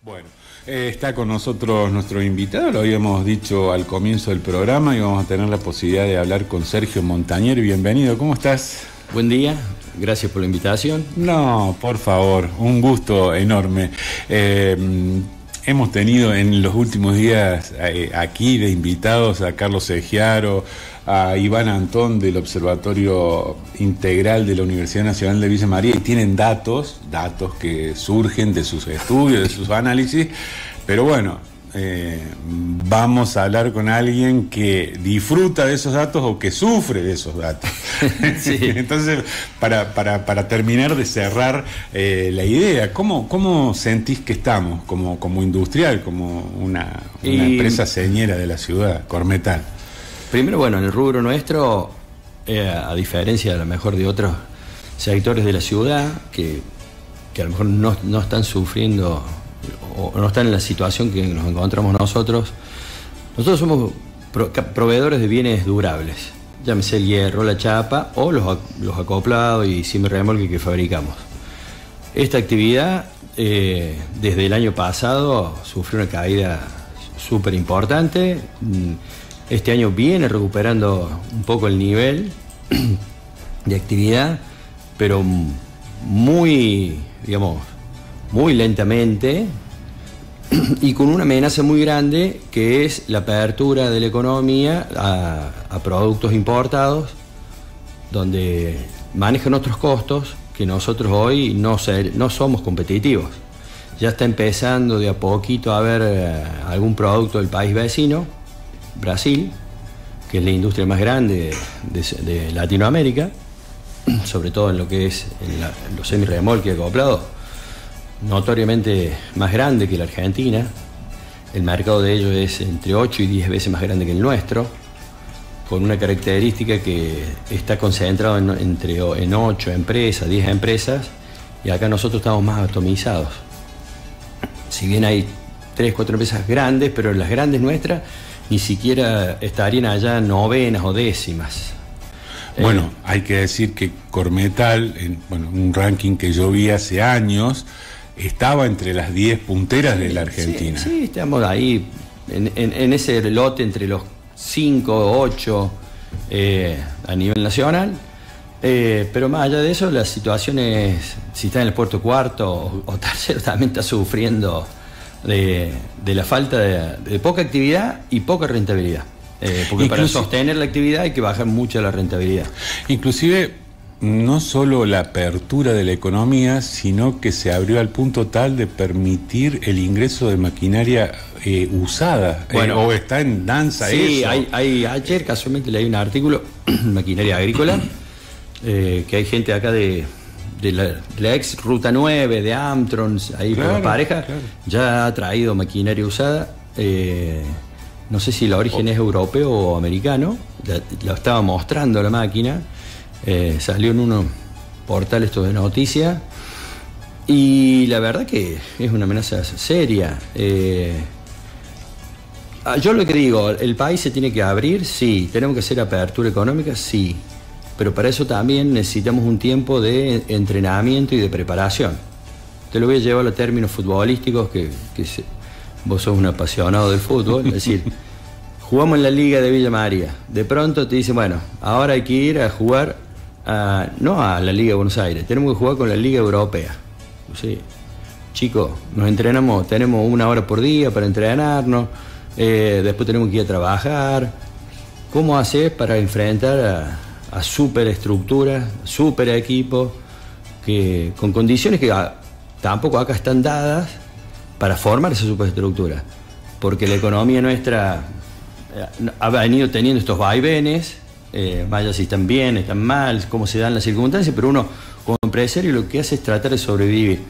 Bueno, está con nosotros nuestro invitado, lo habíamos dicho al comienzo del programa y vamos a tener la posibilidad de hablar con Sergio Montañer. Bienvenido, ¿cómo estás? Buen día, gracias por la invitación. No, por favor, un gusto enorme. Hemos tenido en los últimos días aquí de invitados a Carlos Egiaro, a Iván Antón del Observatorio Integral de la Universidad Nacional de Villa María, y tienen datos que surgen de sus estudios, de sus análisis, pero bueno, vamos a hablar con alguien que disfruta de esos datos o que sufre de esos datos. Sí. Entonces, para terminar de cerrar la idea, ¿cómo sentís que estamos como industrial, como una empresa señera de la ciudad, Cormetal? Primero, bueno, en el rubro nuestro, a diferencia a lo mejor de otros sectores de la ciudad que a lo mejor no están sufriendo o no están en la situación que nos encontramos nosotros somos proveedores de bienes durables, llámese el hierro, la chapa o los acoplados y remolque que fabricamos. Esta actividad desde el año pasado sufrió una caída súper importante. Este año viene recuperando un poco el nivel de actividad, pero muy lentamente y con una amenaza muy grande, que es la apertura de la economía a productos importados, donde manejan otros costos que nosotros hoy no somos competitivos. Ya está empezando de a poquito a haber algún producto del país vecino, Brasil, que es la industria más grande de Latinoamérica, sobre todo en lo que es los semirremolques acoplados, notoriamente más grande que la Argentina. El mercado de ellos es entre 8 y 10 veces más grande que el nuestro, con una característica que está concentrado en 8 empresas, 10 empresas, y acá nosotros estamos más atomizados. Si bien hay 3, 4 empresas grandes, pero las grandes nuestras ni siquiera estarían allá novenas o décimas. Bueno, hay que decir que Cormetal, un ranking que yo vi hace años, estaba entre las 10 punteras de la Argentina. Sí, estamos ahí, en ese lote entre los 5 o 8 a nivel nacional. Pero más allá de eso, las situaciones, si está en el puerto cuarto o tercero, también está sufriendo de la falta de poca actividad y poca rentabilidad. Porque para sostener la actividad hay que bajar mucho la rentabilidad. Inclusive, no solo la apertura de la economía, sino que se abrió al punto tal de permitir el ingreso de maquinaria usada. Bueno, o está en danza eso. Sí, ayer casualmente leí un artículo, maquinaria agrícola, que hay gente acá de la ex Ruta 9, de Amtrons, ahí por la pareja, ya ha traído maquinaria usada. No sé si el origen es europeo o americano, lo estaba mostrando la máquina, salió en unos portales esto de noticias, y la verdad que es una amenaza seria. Yo lo que digo, el país se tiene que abrir, sí, tenemos que hacer apertura económica, sí, pero para eso también necesitamos un tiempo de entrenamiento y de preparación. Te lo voy a llevar a términos futbolísticos, vos sos un apasionado del fútbol, es decir, jugamos en la Liga de Villa María, de pronto te dicen, bueno, ahora hay que ir a jugar no a la Liga de Buenos Aires, tenemos que jugar con la Liga Europea. Sí, chicos, nos entrenamos, tenemos 1 hora por día para entrenarnos, después tenemos que ir a trabajar. ¿Cómo haces para enfrentar a superestructuras, super equipos, con condiciones que tampoco acá están dadas para formar esa superestructura? Porque la economía nuestra ha venido teniendo estos vaivenes, vaya si están bien, están mal, cómo se dan las circunstancias, pero uno como empresario lo que hace es tratar de sobrevivir.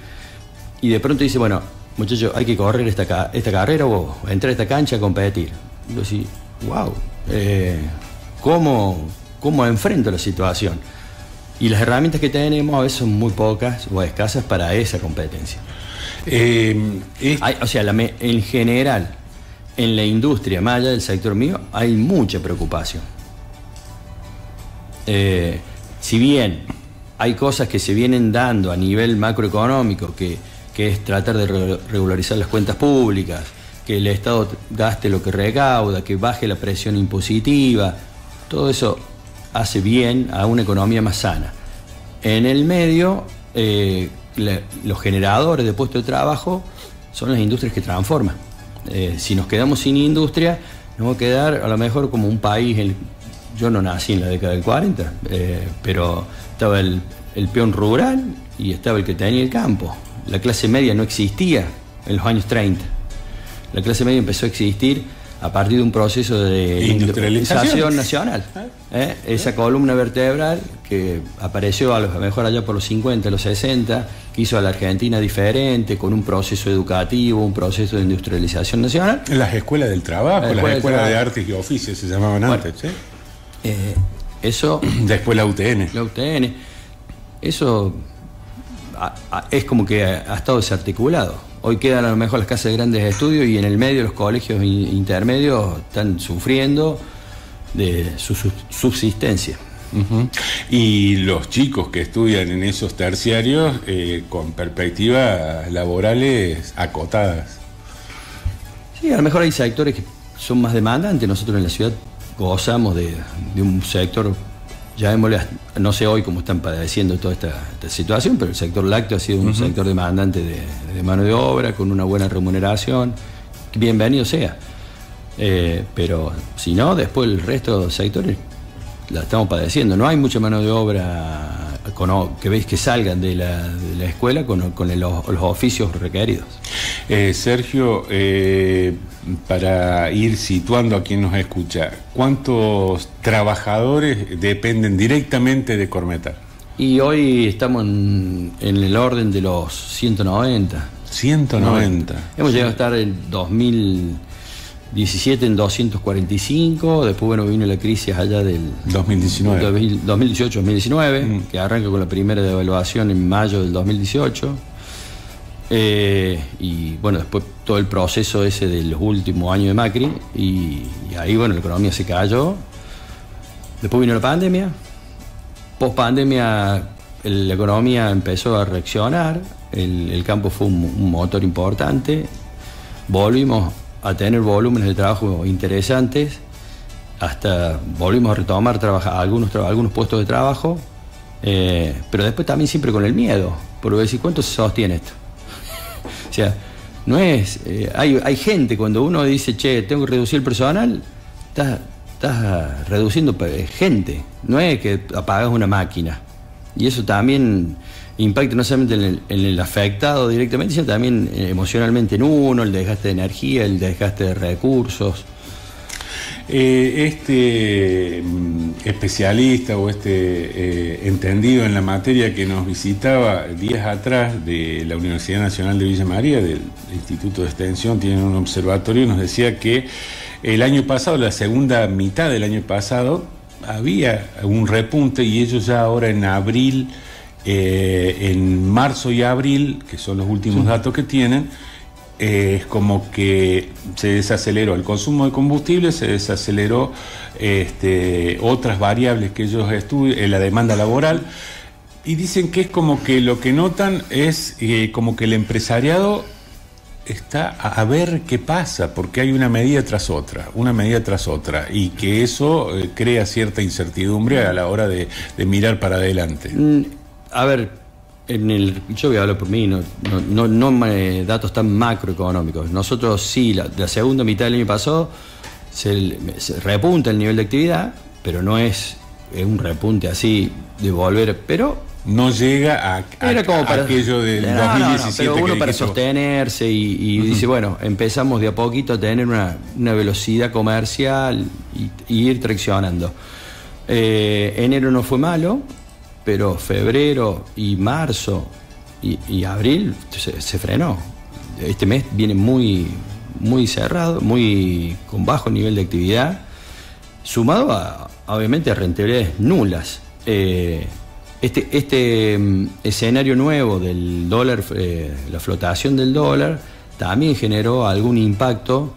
Y de pronto dice, bueno, muchachos, hay que correr esta carrera o entrar a esta cancha a competir. Y yo decía, wow, ¿cómo enfrento la situación? Y las herramientas que tenemos a veces son muy pocas o escasas para esa competencia. En general, en la industria, más allá del sector mío, hay mucha preocupación. Si bien hay cosas que se vienen dando a nivel macroeconómico que que es tratar de regularizar las cuentas públicas, que el Estado gaste lo que recauda, que baje la presión impositiva. Todo eso hace bien a una economía más sana. En el medio, los generadores de puestos de trabajo son las industrias que transforman. Si nos quedamos sin industria, nos vamos a quedar a lo mejor como un país. Yo no nací en la década del 40, pero estaba el peón rural y estaba el que tenía el campo. La clase media no existía en los años 30. La clase media empezó a existir a partir de un proceso de industrialización nacional. Esa columna vertebral que apareció a lo mejor allá por los 50, los 60, que hizo a la Argentina diferente, con un proceso educativo, un proceso de industrialización nacional. Las escuelas del trabajo, las escuelas de artes y oficios se llamaban antes, ¿sí? Eso... Después la UTN. La UTN. Eso es como que ha estado desarticulado. Hoy quedan a lo mejor las casas de grandes estudios y en el medio los colegios intermedios están sufriendo de su subsistencia. Y los chicos que estudian en esos terciarios con perspectivas laborales acotadas. Sí, a lo mejor hay sectores que son más demandantes. Nosotros en la ciudad gozamos de un sector, llamémosle, no sé hoy cómo están padeciendo toda esta situación, pero el sector lácteo ha sido un sector demandante de mano de obra, con una buena remuneración. Bienvenido sea. Pero si no, después el resto de los sectores la estamos padeciendo. No hay mucha mano de obra que veis que salgan de la escuela con los oficios requeridos. Sergio, para ir situando a quien nos escucha, ¿cuántos trabajadores dependen directamente de Cormetal? Y hoy estamos en el orden de los 190. 190. Hemos llegado a estar en 2017 en 245, después bueno vino la crisis allá del 2018-2019, que arranca con la primera devaluación en mayo del 2018. Y bueno, después todo el proceso ese de los últimos años de Macri, y ahí bueno, la economía se cayó. Después vino la pandemia. Post pandemia la economía empezó a reaccionar, el campo fue un motor importante, volvimos a tener volúmenes de trabajo interesantes, hasta volvimos a retomar algunos puestos de trabajo, pero después también siempre con el miedo, porque decir, ¿cuánto se sostiene esto? O sea, no es... hay gente, cuando uno dice, che, tengo que reducir el personal, estás reduciendo gente, no es que apagas una máquina. Y eso también impacta no solamente en el afectado directamente, sino también emocionalmente en uno, el desgaste de energía, el desgaste de recursos. Este especialista o entendido en la materia que nos visitaba días atrás de la Universidad Nacional de Villa María, del Instituto de Extensión, tiene un observatorio, y nos decía que el año pasado, la segunda mitad del año pasado, había un repunte, y ellos ya ahora en abril, en marzo y abril, que son los últimos datos que tienen, es como que se desaceleró el consumo de combustible, se desaceleró otras variables que ellos estudian, la demanda laboral, y dicen que es como que lo que notan es como que el empresariado está a ver qué pasa, porque hay una medida tras otra, y que eso crea cierta incertidumbre a la hora de mirar para adelante. A ver, yo voy a hablar por mí, no datos tan macroeconómicos. Nosotros sí, la segunda mitad del año pasado se repunta el nivel de actividad, pero no es un repunte así de volver, pero no llega a aquello del 2017. Pero uno para sostenerse y dice, bueno, empezamos de a poquito a tener una velocidad comercial y ir traccionando. Enero no fue malo, pero febrero y marzo y abril se frenó. Este mes viene muy cerrado, con bajo nivel de actividad, sumado obviamente a rentabilidades nulas. Este escenario nuevo del dólar, la flotación del dólar, también generó algún impacto,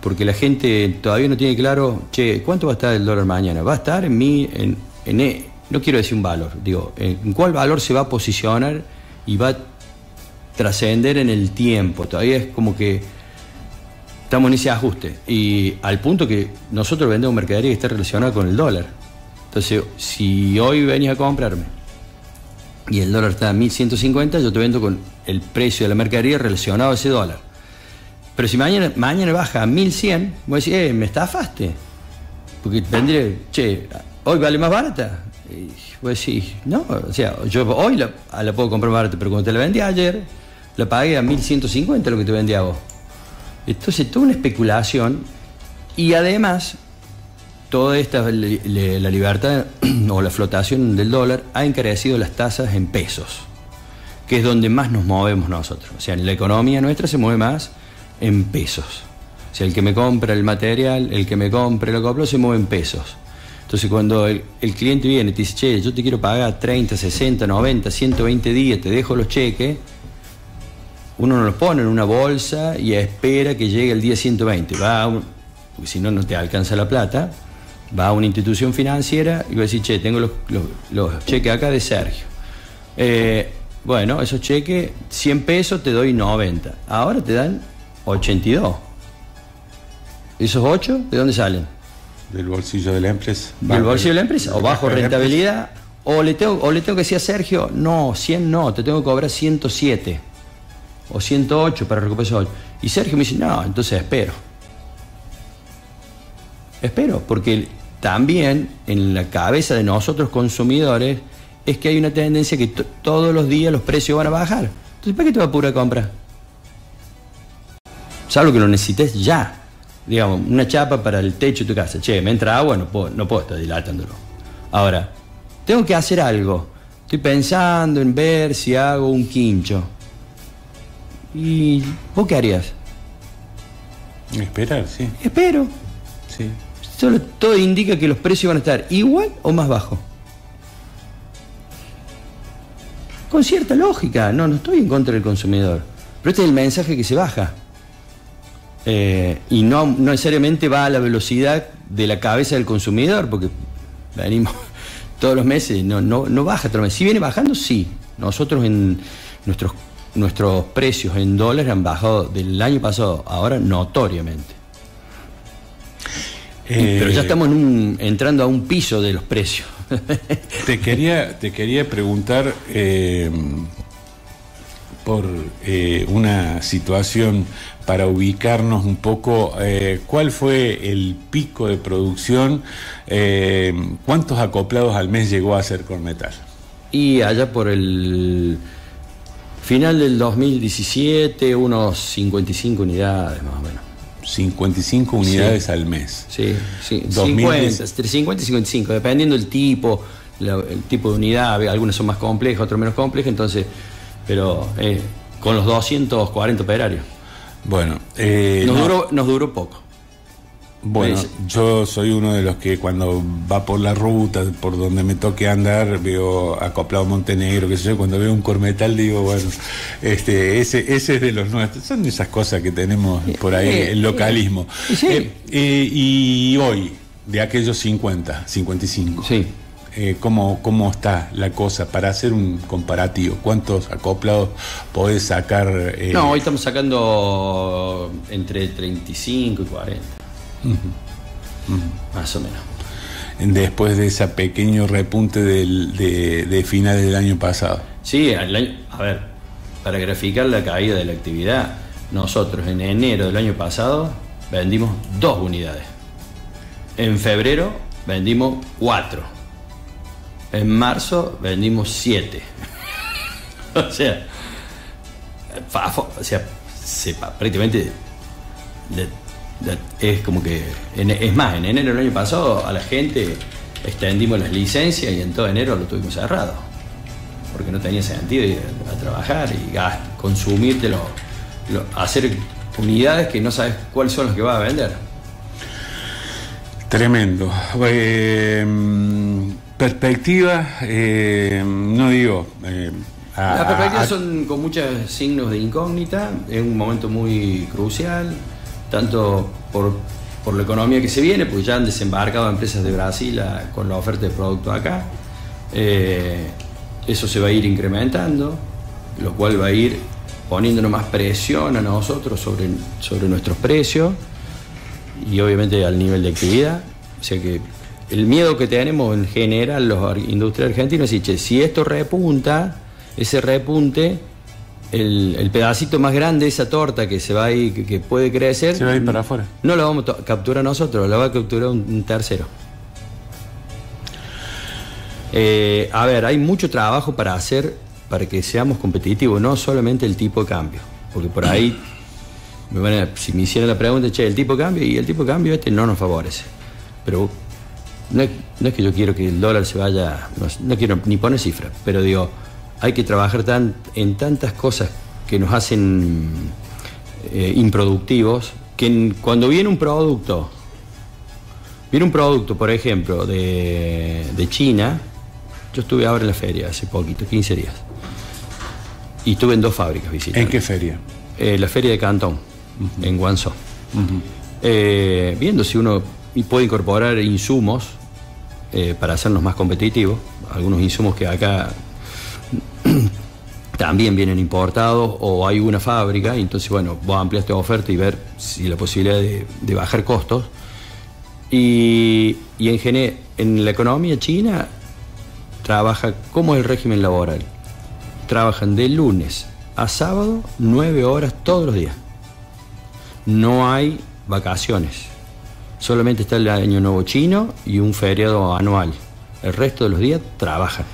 porque la gente todavía no tiene claro, che, ¿cuánto va a estar el dólar mañana? Va a estar no quiero decir un valor, digo, en cuál valor se va a posicionar y va a trascender en el tiempo. Todavía es como que estamos en ese ajuste. Y al punto que nosotros vendemos mercadería que está relacionada con el dólar. Entonces, si hoy venís a comprarme y el dólar está a 1.150, yo te vendo con el precio de la mercadería relacionado a ese dólar. Pero si mañana baja a 1.100, voy a decir, me estafaste. Porque vendré, hoy vale más barata. Y voy a decir, no, o sea, yo hoy la puedo comprar barata, pero cuando te la vendí ayer, la pagué a 1.150 lo que te vendí a vos. Entonces, toda una especulación. Y además, toda esta, la libertad o la flotación del dólar ha encarecido las tasas en pesos, que es donde más nos movemos nosotros. O sea, en la economía nuestra se mueve más en pesos. O sea, el que me compra el material, el que me compra el acoplo, se mueve en pesos. Entonces, cuando el cliente viene y te dice, yo te quiero pagar 30, 60, 90, 120 días, te dejo los cheques, uno no los pone en una bolsa y espera que llegue el día 120. Porque si no, no te alcanza la plata. Va a una institución financiera y va a decir, tengo los cheques acá de Sergio. Bueno, esos cheques, 100 pesos te doy 90. Ahora te dan 82. ¿Esos 8 de dónde salen? Del bolsillo de la empresa. Del bolsillo de la empresa. O bajo rentabilidad. O le tengo que decir a Sergio, no, 100 no, te tengo que cobrar 107. O 108 para recuperar esos 8. Y Sergio me dice, no, entonces espero. Porque también en la cabeza de nosotros consumidores es que hay una tendencia que todos los días los precios van a bajar. Entonces, ¿para qué te va a apurar a comprar? Salvo que lo necesites ya. Digamos, una chapa para el techo de tu casa. Me entra agua, no puedo estar dilatándolo. Ahora, tengo que hacer algo. Estoy pensando en ver si hago un quincho. ¿Y vos qué harías? Esperar, sí. Espero. Sí. Todo indica que los precios van a estar igual o más bajos. Con cierta lógica, no estoy en contra del consumidor. Pero este es el mensaje que se baja. Y no necesariamente va a la velocidad de la cabeza del consumidor, porque venimos todos los meses, no baja todos los meses. Si viene bajando, sí. Nosotros en nuestros precios en dólares han bajado del año pasado, ahora notoriamente. Pero ya estamos entrando a un piso de los precios. Te quería preguntar por una situación para ubicarnos un poco. ¿Cuál fue el pico de producción? ¿Cuántos acoplados al mes llegó a hacer Cormetal? Y allá por el final del 2017, unos 55 unidades más o menos. 55 unidades al mes. Sí. 50, entre 50 y 55, dependiendo del tipo, el tipo de unidad. Algunas son más complejas, otras menos complejas, entonces, pero con los 240 operarios. Bueno, nos duró poco. Bueno, yo soy uno de los que cuando va por la ruta, por donde me toque andar, veo acoplado Montenegro, qué sé yo, cuando veo un Cormetal digo, bueno, ese es de los nuestros. Son esas cosas que tenemos por ahí, el localismo. Y hoy, de aquellos 55, sí. ¿Cómo está la cosa para hacer un comparativo? ¿Cuántos acoplados podés sacar? Hoy estamos sacando entre 35 y 40. Más o menos. Después de ese pequeño repunte de finales del año pasado. Sí, a ver, para graficar la caída de la actividad, nosotros en enero del año pasado vendimos 2 unidades. En febrero vendimos 4. En marzo vendimos 7. O sea, prácticamente es como que es más, en enero del año pasado a la gente extendimos las licencias y en todo enero lo tuvimos cerrado porque no tenía sentido ir a trabajar y consumirte hacer unidades que no sabes cuáles son las que vas a vender. Tremendo. Perspectiva, no digo las perspectivas son con muchos signos de incógnita. Es un momento muy crucial, tanto por la economía que se viene, porque ya han desembarcado empresas de Brasil con la oferta de productos acá. Eso se va a ir incrementando, lo cual va a ir poniéndonos más presión a nosotros sobre nuestros precios y obviamente al nivel de actividad. O sea que el miedo que tenemos en general los industriales argentinos es decir, che, si esto repunta, ese repunte, el pedacito más grande de esa torta que se va a ir, que puede crecer, se va a ir para afuera. No lo vamos a capturar nosotros, lo va a capturar un tercero. A ver, hay mucho trabajo para hacer para que seamos competitivos, no solamente el tipo de cambio, porque por ahí si me hicieran la pregunta, che, el tipo de cambio, y el tipo de cambio no nos favorece, pero no es que yo quiero que el dólar se vaya, no quiero ni poner cifras, pero digo, hay que trabajar en tantas cosas que nos hacen improductivos, que cuando viene un producto, por ejemplo, de China. Yo estuve ahora en la feria hace poquito, 15 días, y estuve en 2 fábricas visitando. ¿En qué feria? La feria de Cantón, en Guangzhou. Viendo si uno puede incorporar insumos para hacernos más competitivos, algunos insumos que acá también vienen importados o hay una fábrica, y entonces bueno, vos amplias tu oferta y ver si la posibilidad de bajar costos. Y en la economía china trabaja como el régimen laboral. Trabajan de lunes a sábado 9 horas todos los días. No hay vacaciones. Solamente está el Año Nuevo Chino y un feriado anual. El resto de los días trabajan.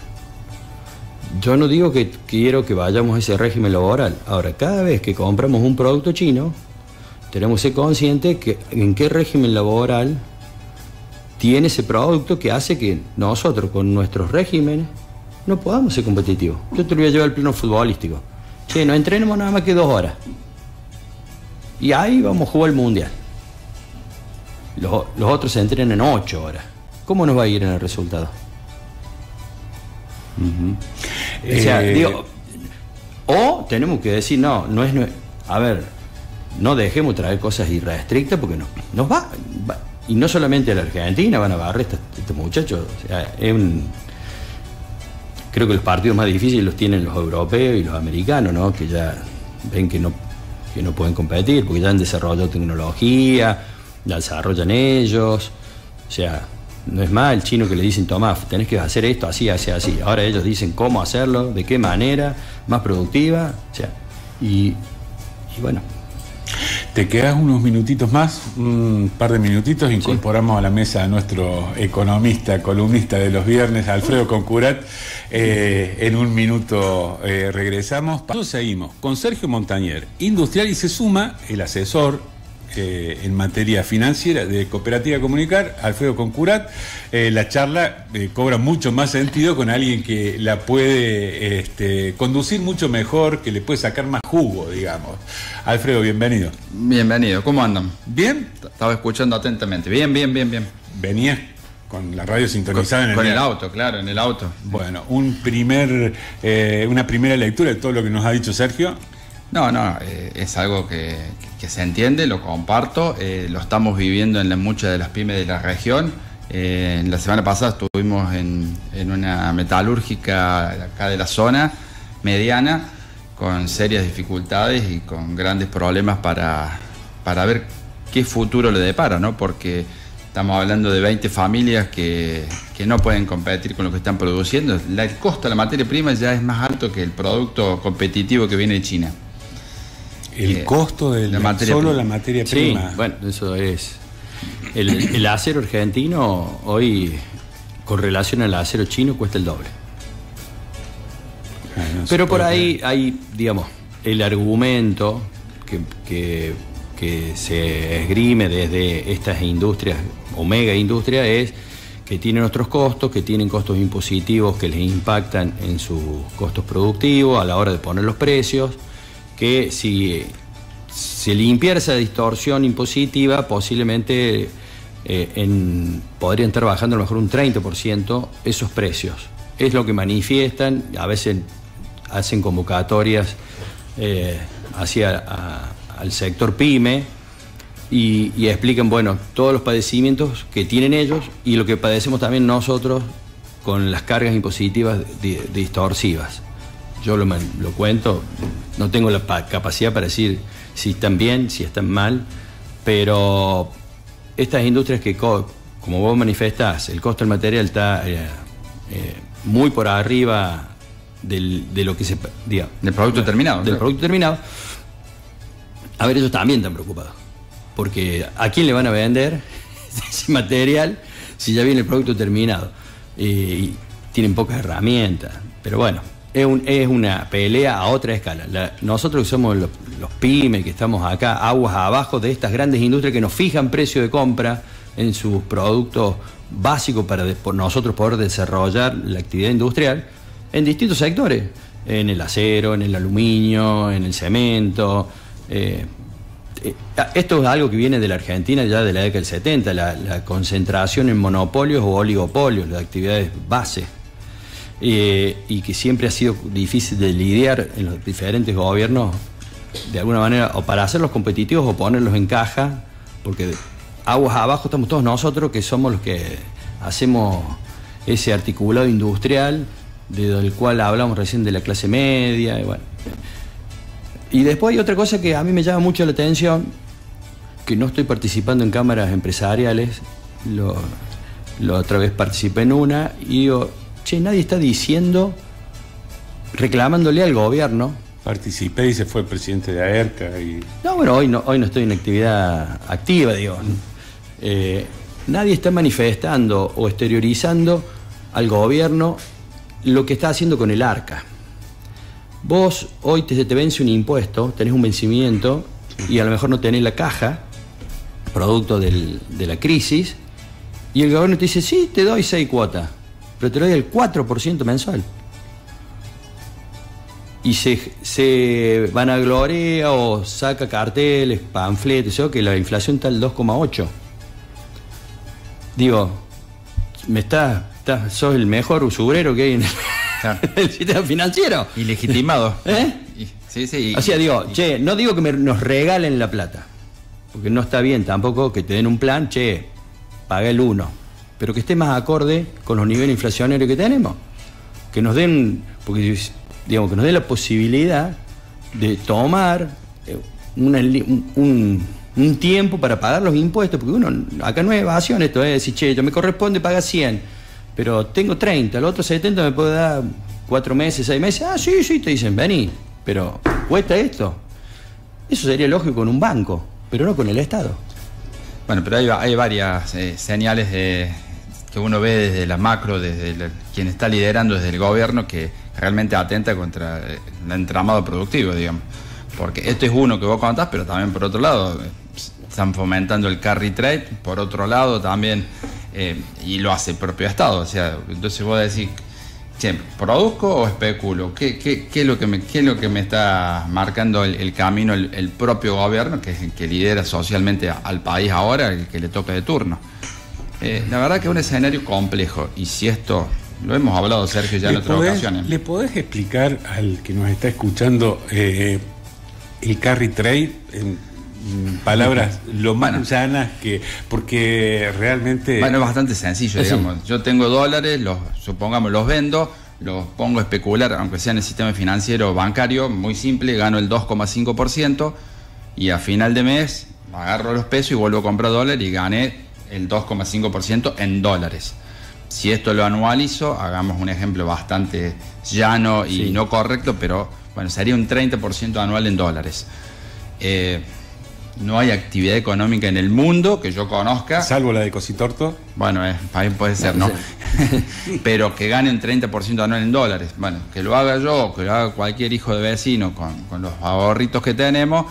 Yo no digo que quiero que vayamos a ese régimen laboral. Ahora, cada vez que compramos un producto chino, tenemos que ser conscientes que en qué régimen laboral tiene ese producto que hace que nosotros, con nuestros regímenes, no podamos ser competitivos. Yo te lo voy a llevar al plano futbolístico. Che, nos entrenamos nada más que 2 horas. Y ahí vamos a jugar el mundial. Los otros se entrenan 8 horas. ¿Cómo nos va a ir en el resultado? O sea, digo, o tenemos que decir, a ver, no dejemos traer cosas irrestrictas porque nos va. Y no solamente a la Argentina van a barrer estos muchachos. O sea, creo que los partidos más difíciles los tienen los europeos y los americanos, ¿no? Que ya ven que no pueden competir porque ya han desarrollado tecnología, la desarrollan ellos. O sea, no es más el chino que le dicen, tomá, tenés que hacer esto así, así, así. Ahora ellos dicen cómo hacerlo, de qué manera, más productiva. O sea, y bueno. Te quedas unos minutitos más, un par de minutitos, incorporamos a la mesa a nuestro economista, columnista de los viernes, Alfredo Concurat. En un minuto regresamos. Seguimos con Sergio Montañer, industrial, y se suma el asesor en materia financiera de Cooperativa Comunicar, Alfredo Concurat. La charla cobra mucho más sentido con alguien que la puede conducir mucho mejor, que le puede sacar más jugo, digamos. Alfredo, bienvenido. Bienvenido, ¿cómo andan? ¿Bien? Estaba escuchando atentamente. Bien. Venías con la radio sintonizada con el auto, claro, en el auto. Bueno, una primera lectura de todo lo que nos ha dicho Sergio. No, es algo que se entiende, lo comparto, lo estamos viviendo en muchas de las pymes de la región. La semana pasada estuvimos en una metalúrgica acá de la zona mediana, con serias dificultades y con grandes problemas para ver qué futuro le depara, ¿no? Porque estamos hablando de 20 familias que no pueden competir con lo que están produciendo. El costo de la materia prima ya es más alto que el producto competitivo que viene de China. El costo de la materia prima. Sí, bueno, eso es. El acero argentino hoy, con relación al acero chino, cuesta el doble. Pero por ahí hay, digamos, el argumento que se esgrime desde estas industrias o mega industrias es que tienen otros costos, que tienen costos impositivos que les impactan en sus costos productivos a la hora de poner los precios, que si se limpiara esa distorsión impositiva, posiblemente podrían estar bajando a lo mejor un 30% esos precios. Es lo que manifiestan, a veces hacen convocatorias al sector pyme y explican, bueno, todos los padecimientos que tienen ellos y lo que padecemos también nosotros con las cargas impositivas distorsivas. yo lo cuento, no tengo la capacidad para decir si están bien, si están mal, pero estas industrias que, como vos manifestás, el costo del material está muy por arriba de lo que se... Diga, del producto terminado. Del producto terminado. A ver, ellos también están preocupados. Porque ¿a quién le van a vender ese material si ya viene el producto terminado? Y tienen pocas herramientas. Pero bueno, es una pelea a otra escala. Nosotros que somos los pymes, que estamos acá, aguas abajo de estas grandes industrias que nos fijan precio de compra en sus productos básicos para por nosotros poder desarrollar la actividad industrial en distintos sectores. En el acero, en el aluminio, en el cemento... esto es algo que viene de la Argentina ya de la década del 70, la concentración en monopolios o oligopolios, las actividades base, y que siempre ha sido difícil de lidiar en los diferentes gobiernos, de alguna manera, o para hacerlos competitivos o ponerlos en caja, porque aguas abajo estamos todos nosotros, que somos los que hacemos ese articulado industrial, del cual hablamos recién de la clase media, y bueno... Y después hay otra cosa que a mí me llama mucho la atención, que no estoy participando en cámaras empresariales, la otra vez participé en una, y digo, che, nadie está diciendo, reclamándole al gobierno. Participé y se fue el presidente de AERCA. No, bueno, hoy no estoy en actividad activa, digo. Nadie está manifestando o exteriorizando al gobierno lo que está haciendo con el ARCA. Vos hoy te vence un impuesto, tenés un vencimiento y a lo mejor no tenés la caja, producto de la crisis, y el gobierno te dice, sí, te doy 6 cuotas, pero te doy el 4% mensual. Y se vanagloria o saca carteles, panfletos, que la inflación está al 2,8. Digo, sos el mejor usurero que hay en el sistema financiero. Ilegitimado. Sí. O sea, digo, che, no digo que nos regalen la plata, porque no está bien tampoco que te den un plan, che, paga el 1, pero que esté más acorde con los niveles inflacionarios que tenemos. Que nos den, porque digamos, que nos den la posibilidad de tomar un tiempo para pagar los impuestos, porque uno, acá no es evasión esto, es decir, che, yo me corresponde pagar 100. Pero tengo 30, el otro 70 me puede dar 4 meses, 6 meses. Ah, sí, te dicen, vení. Pero, ¿cuesta esto? Eso sería lógico con un banco, pero no con el Estado. Bueno, pero hay varias señales que uno ve desde la macro, desde quien está liderando desde el gobierno, que realmente atenta contra el entramado productivo, digamos. Porque esto es uno que vos contás, pero también por otro lado están fomentando el carry trade, por otro lado también... y lo hace el propio Estado, o sea, entonces vos decís, che, ¿produzco o especulo? ¿Qué es lo que me está marcando el camino el propio gobierno, que es el que lidera socialmente al país ahora, el que le toca de turno? La verdad que es un escenario complejo, y si esto, lo hemos hablado, Sergio, ya en otras ocasiones. ¿Le podés explicar al que nos está escuchando el carry trade en palabras lo más llanas, porque realmente... Bueno, es bastante sencillo, digamos. Yo tengo dólares, supongamos los vendo, los pongo a especular, aunque sea en el sistema financiero bancario, muy simple, gano el 2,5%, y a final de mes agarro los pesos y vuelvo a comprar dólares y gané el 2,5% en dólares. Si esto lo anualizo, hagamos un ejemplo bastante llano y no correcto, pero bueno, sería un 30% anual en dólares. No hay actividad económica en el mundo que yo conozca. Salvo la de Cositorto. Bueno, puede ser, ¿no? Pero que gane un 30% anual en dólares. Bueno, que lo haga yo, que lo haga cualquier hijo de vecino con los ahorritos que tenemos,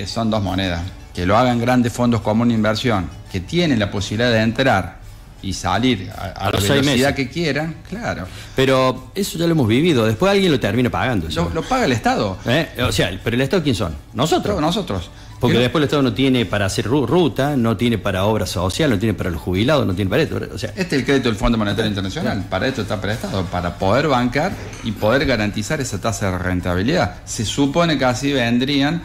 son dos monedas. Que lo hagan grandes fondos comunes de inversión, que tienen la posibilidad de entrar y salir a la velocidad que quieran, claro. Pero eso ya lo hemos vivido, después alguien lo termina pagando. Lo paga el Estado. O sea, ¿pero el Estado quién son? Nosotros. Nosotros. Porque después el Estado no tiene para hacer ruta, no tiene para obra social, no tiene para los jubilados, no tiene para esto. O sea, este es el crédito del Fondo Monetario Internacional. Para esto está prestado, para poder bancar y poder garantizar esa tasa de rentabilidad. Se supone que así vendrían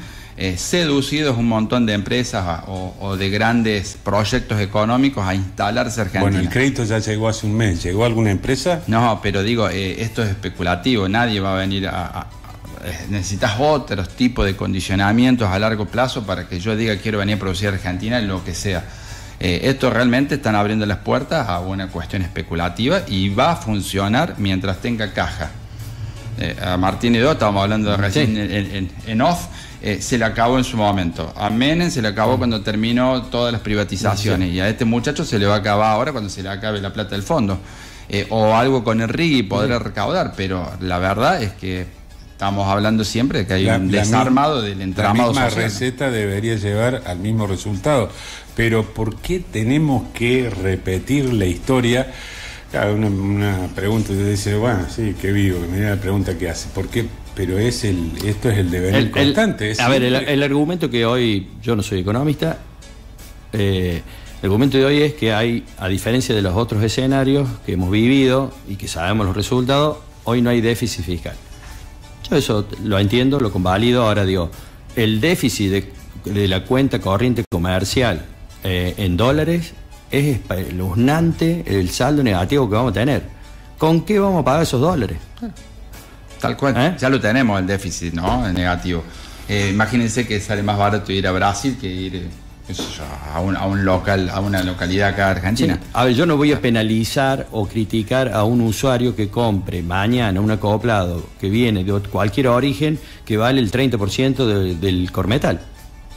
seducidos un montón de empresas o de grandes proyectos económicos a instalarse en Argentina. Bueno, el crédito ya llegó hace un mes. ¿Llegó alguna empresa? No, pero digo, esto es especulativo. Nadie va a venir necesitas otros tipos de condicionamientos a largo plazo para que yo diga quiero venir a producir a Argentina, lo que sea. Esto realmente están abriendo las puertas a una cuestión especulativa y va a funcionar mientras tenga caja. A Martín Edo, estábamos hablando de recién en off, se le acabó en su momento. A Menem se le acabó cuando terminó todas las privatizaciones, y a este muchacho se le va a acabar ahora cuando se le acabe la plata del fondo. O algo con el RIGI podrá recaudar, pero la verdad es que estamos hablando siempre de que hay un desarmado del entramado social. La misma receta debería llevar al mismo resultado, pero ¿por qué tenemos que repetir la historia? Claro, una pregunta, te dice, bueno, sí, qué vivo, mira la pregunta que hace, ¿por qué? Pero esto es el devenir constante. A ver, el argumento que hoy, yo no soy economista, el argumento de hoy es que hay, a diferencia de los otros escenarios que hemos vivido y que sabemos los resultados, hoy no hay déficit fiscal. Yo eso lo entiendo, lo convalido. Ahora digo, el déficit de la cuenta corriente comercial en dólares es espeluznante el saldo negativo que vamos a tener. ¿Con qué vamos a pagar esos dólares? Tal cual, ya lo tenemos el déficit, ¿no? El negativo. Imagínense que sale más barato ir a Brasil que ir a un local, a una localidad acá de Argentina. Sí. A ver, yo no voy a penalizar o criticar a un usuario que compre mañana un acoplado que viene de cualquier origen que vale el 30% del Cormetal.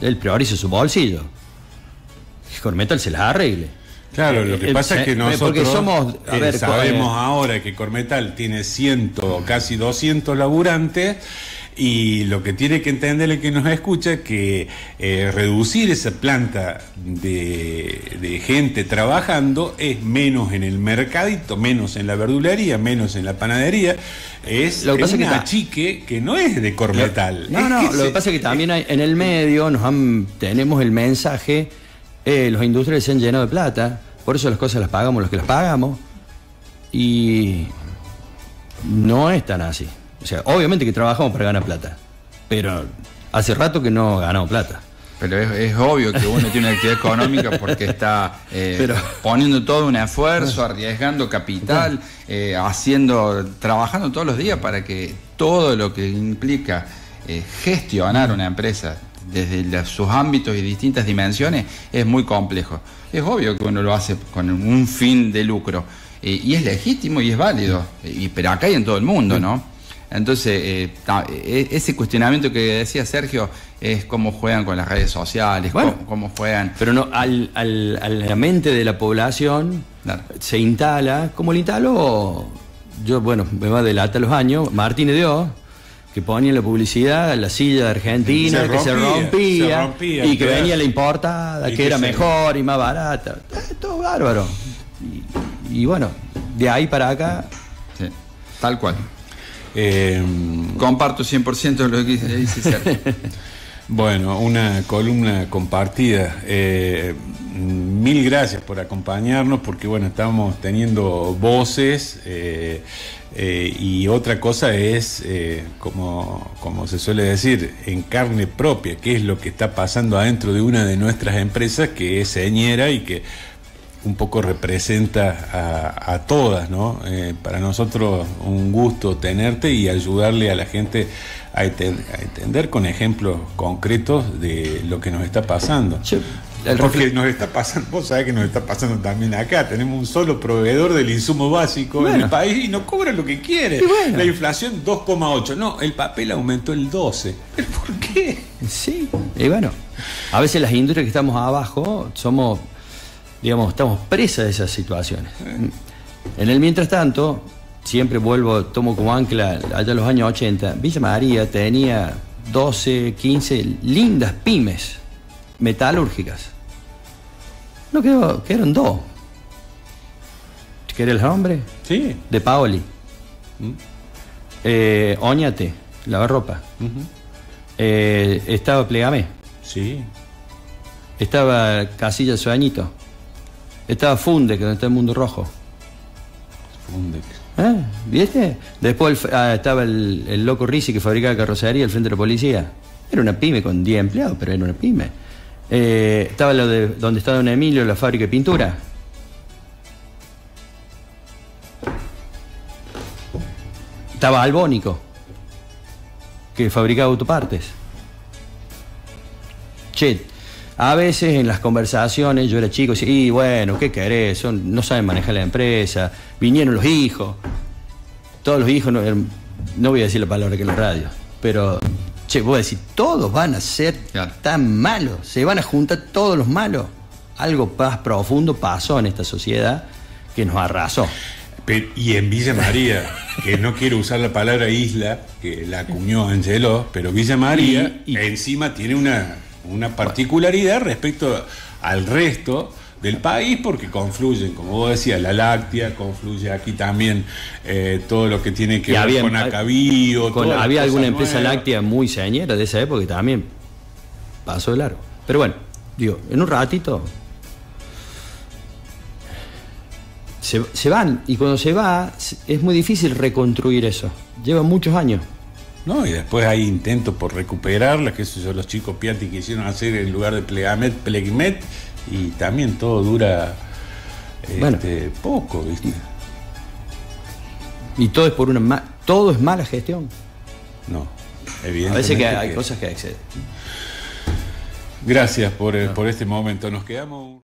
Él prioriza su bolsillo. El Cormetal se las arregle. Claro, lo que pasa es que nosotros somos, sabemos ahora que Cormetal tiene casi 200 laburantes, y lo que tiene que entender el que nos escucha es que reducir esa planta de gente trabajando es menos en el mercadito, menos en la verdulería, menos en la panadería. Es un achique que no es de Cormetal. Lo que pasa es que también hay, en el medio tenemos el mensaje. Los industriales se han llenado de plata, por eso las cosas las pagamos los que las pagamos, y no es tan así. O sea, obviamente que trabajamos para ganar plata, pero hace rato que no ganamos plata. Pero es obvio que uno tiene una actividad económica porque está poniendo todo un esfuerzo, arriesgando capital, trabajando todos los días para que todo lo que implica gestionar una empresa desde sus ámbitos y distintas dimensiones es muy complejo. Es obvio que uno lo hace con un fin de lucro, y es legítimo y es válido, pero acá y en todo el mundo, ¿no? Entonces, ese cuestionamiento que decía Sergio es cómo juegan con las redes sociales, cómo juegan. Pero no, a la mente de la población, claro, se instala, como lo instaló, me va a delatar los años, Martín Edo, que ponía en la publicidad la silla de Argentina, que se rompía y que venía la importada, que era mejor y más barata. Todo bárbaro. Y bueno, de ahí para acá. Sí, tal cual. Comparto 100% lo que dice Sergio. Bueno, una columna compartida. Mil gracias por acompañarnos, porque bueno, estamos teniendo voces, y otra cosa es, como se suele decir, en carne propia, qué es lo que está pasando adentro de una de nuestras empresas, que es Señera y que un poco representa a todas, ¿no? Para nosotros un gusto tenerte y ayudarle a la gente a entender con ejemplos concretos de lo que nos está pasando. Sí. Porque nos está pasando, vos sabés que nos está pasando también acá. Tenemos un solo proveedor del insumo básico en el país y nos cobra lo que quiere. La inflación 2,8. No, el papel aumentó el 12. ¿Por qué? Sí, y bueno, a veces las industrias que estamos abajo estamos presas de esas situaciones. En el mientras tanto, siempre tomo como ancla allá en los años 80, Villa María tenía 12, 15 lindas pymes metalúrgicas. No quedaron dos. ¿Querés el nombre? Sí. De Paoli. Oñate, lavarropa. Estaba Plegamé. Sí. Estaba Casilla Sueñito. Estaba Fundex, donde está el Mundo Rojo. Fundex. ¿Viste? Después estaba el loco Risi, que fabricaba carrocería al frente de la policía. Era una pyme con 10 empleados, pero era una pyme. Estaba lo de donde está Don Emilio, la fábrica de pintura. Estaba Albónico, que fabricaba autopartes. Che, a veces en las conversaciones, yo era chico, decía, y bueno, ¿qué querés? No saben manejar la empresa, vinieron los hijos, todos los hijos, no voy a decir la palabra que en la radio, pero, che, voy a decir, todos van a ser tan malos, se van a juntar todos los malos. Algo más profundo pasó en esta sociedad que nos arrasó. Y en Villa María, que no quiero usar la palabra isla, que la acuñó Angeló, pero Villa María encima tiene una particularidad respecto al resto del país, porque confluyen, como vos decías, la láctea, confluye aquí también todo lo que tiene que ver con Acabío. Había alguna empresa láctea muy señera de esa época que también pasó de largo. Pero bueno, digo, en un ratito se van, y cuando se va es muy difícil reconstruir eso. Lleva muchos años. No, y después hay intentos por recuperarla, que esos son los chicos Piatti que hicieron hacer en lugar de Plegmet, y también todo dura poco, ¿viste? Y todo es todo es mala gestión. No, evidentemente. A veces que hay cosas que exceden. Gracias por este momento. Nos quedamos.